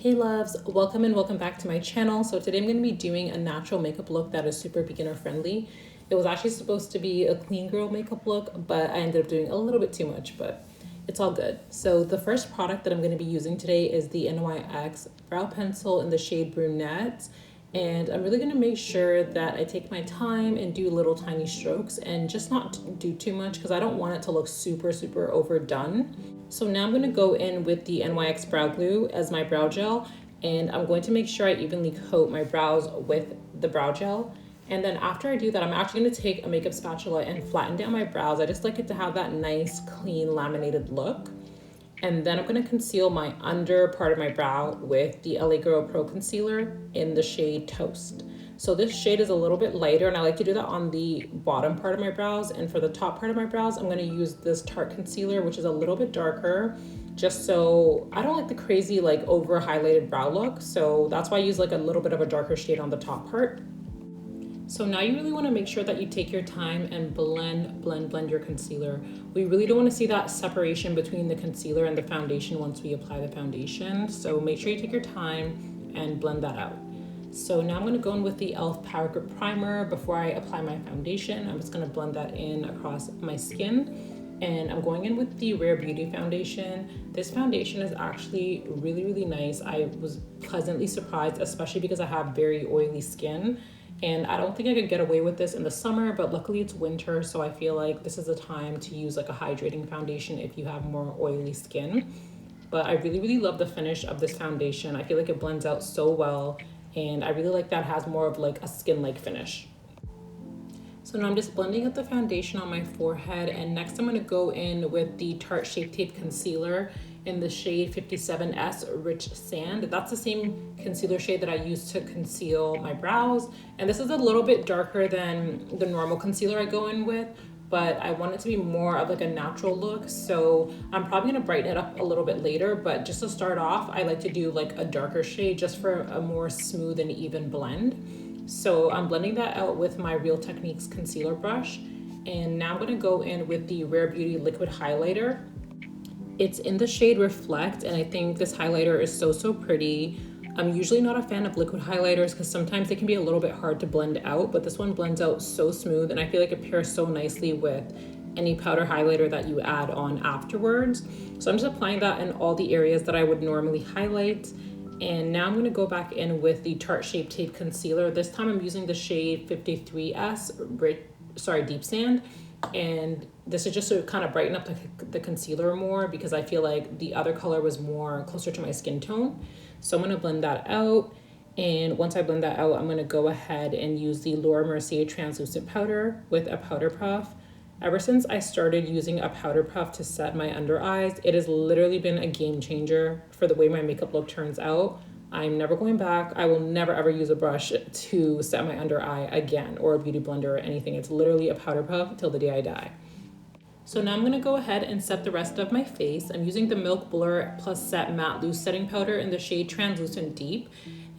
Hey loves, welcome and welcome back to my channel. So today I'm going to be doing a natural makeup look that is super beginner friendly. It was actually supposed to be a clean girl makeup look, but I ended up doing a little bit too much, but it's all good. So the first product that I'm going to be using today is the NYX brow pencil in the shade Brunette. And I'm really going to make sure that I take my time and do little tiny strokes and just not do too much because I don't want it to look super overdone. So now I'm going to go in with the NYX brow glue as my brow gel, and I'm going to make sure I evenly coat my brows with the brow gel. And then after I do that, I'm actually going to take a makeup spatula and flatten down my brows. I just like it to have that nice, clean, laminated look. And then I'm going to conceal my under part of my brow with the LA Girl Pro Concealer in the shade Toast. So this shade is a little bit lighter, and I like to do that on the bottom part of my brows. And for the top part of my brows, I'm going to use this Tarte concealer, which is a little bit darker, just so I don't like the crazy like over highlighted brow look. So that's why I use like a little bit of a darker shade on the top part. So now you really want to make sure that you take your time and blend your concealer. We really don't want to see that separation between the concealer and the foundation once we apply the foundation. So make sure you take your time and blend that out. So now I'm going to go in with the e.l.f. Power Grip Primer before I apply my foundation. I'm just going to blend that in across my skin. And I'm going in with the Rare Beauty foundation. This foundation is actually really nice. I was pleasantly surprised, especially because I have very oily skin. And I don't think I could get away with this in the summer, but luckily it's winter, so I feel like this is a time to use like a hydrating foundation if you have more oily skin. But I really love the finish of this foundation. I feel like it blends out so well, and I really like that it has more of like a skin-like finish. So now I'm just blending out the foundation on my forehead, and next I'm going to go in with the Tarte Shape Tape Concealer in the shade 57S Rich Sand. That's the same concealer shade that I use to conceal my brows. And this is a little bit darker than the normal concealer I go in with, but I want it to be more of like a natural look. So I'm probably gonna brighten it up a little bit later, but just to start off, I like to do like a darker shade just for a more smooth and even blend. So I'm blending that out with my Real Techniques concealer brush. And now I'm gonna go in with the Rare Beauty liquid highlighter. It's in the shade Reflect, and I think this highlighter is so pretty. I'm usually not a fan of liquid highlighters because sometimes they can be a little bit hard to blend out, but this one blends out so smooth, and I feel like it pairs so nicely with any powder highlighter that you add on afterwards. So I'm just applying that in all the areas that I would normally highlight. And now I'm going to go back in with the Tarte Shape Tape Concealer. This time I'm using the shade 53S Deep Sand. And this is just to kind of brighten up the concealer more because I feel like the other color was more closer to my skin tone. So I'm going to blend that out. And once I blend that out, I'm going to go ahead and use the Laura Mercier translucent powder with a powder puff. Ever since I started using a powder puff to set my under eyes, it has literally been a game changer for the way my makeup look turns out. I'm never going back. I will never ever use a brush to set my under eye again, or a beauty blender or anything. It's literally a powder puff till the day I die. So now I'm going to go ahead and set the rest of my face. I'm using the Milk Blur Plus Set Matte Loose Setting Powder in the shade Translucent Deep.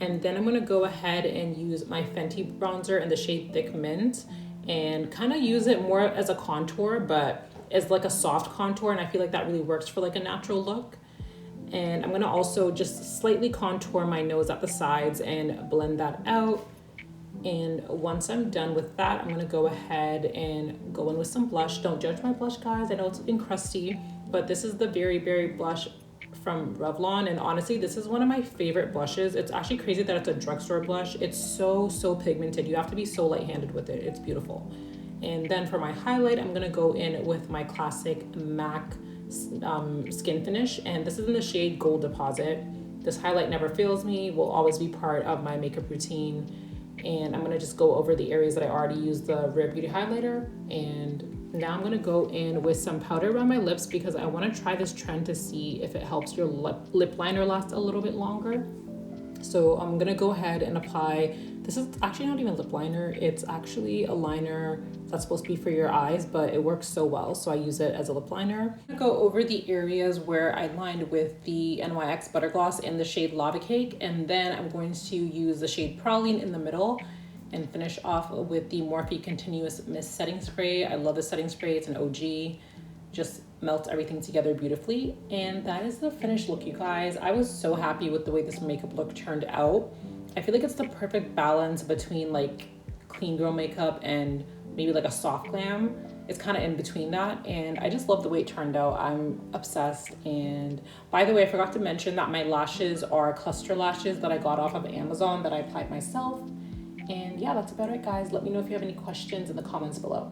And then I'm going to go ahead and use my Fenty bronzer in the shade Thick Mint and kind of use it more as a contour, but it's like a soft contour, and I feel like that really works for like a natural look. And I'm gonna also just slightly contour my nose at the sides and blend that out. And once I'm done with that, I'm gonna go ahead and go in with some blush. Don't judge my blush, guys. I know it's looking crusty, but this is the Berry blush from Revlon. And honestly, this is one of my favorite blushes. It's actually crazy that it's a drugstore blush. It's so pigmented. You have to be so light-handed with it. It's beautiful. And then for my highlight, I'm gonna go in with my classic MAC skin finish, and this is in the shade Gold Deposit. This highlight never fails me, will always be part of my makeup routine. And I'm gonna just go over the areas that I already used the Rare Beauty highlighter. And now I'm gonna go in with some powder around my lips because I wanna try this trend to see if it helps your lip liner last a little bit longer. So I'm gonna go ahead and apply, this is actually not even lip liner, it's actually a liner that's supposed to be for your eyes, but it works so well, so I use it as a lip liner. I'm gonna go over the areas where I lined with the NYX Butter Gloss in the shade Lava Cake, and then I'm going to use the shade Praline in the middle and finish off with the Morphe Continuous Mist Setting Spray. I love this setting spray, it's an OG. just melts everything together beautifully. And that is the finished look, you guys. I was so happy with the way this makeup look turned out. I feel like it's the perfect balance between like clean girl makeup and maybe like a soft glam. It's kind of in between that, and I just love the way it turned out. I'm obsessed. And by the way, I forgot to mention that my lashes are cluster lashes that I got off of Amazon that I applied myself. And yeah, that's about it, guys. Let me know if you have any questions in the comments below.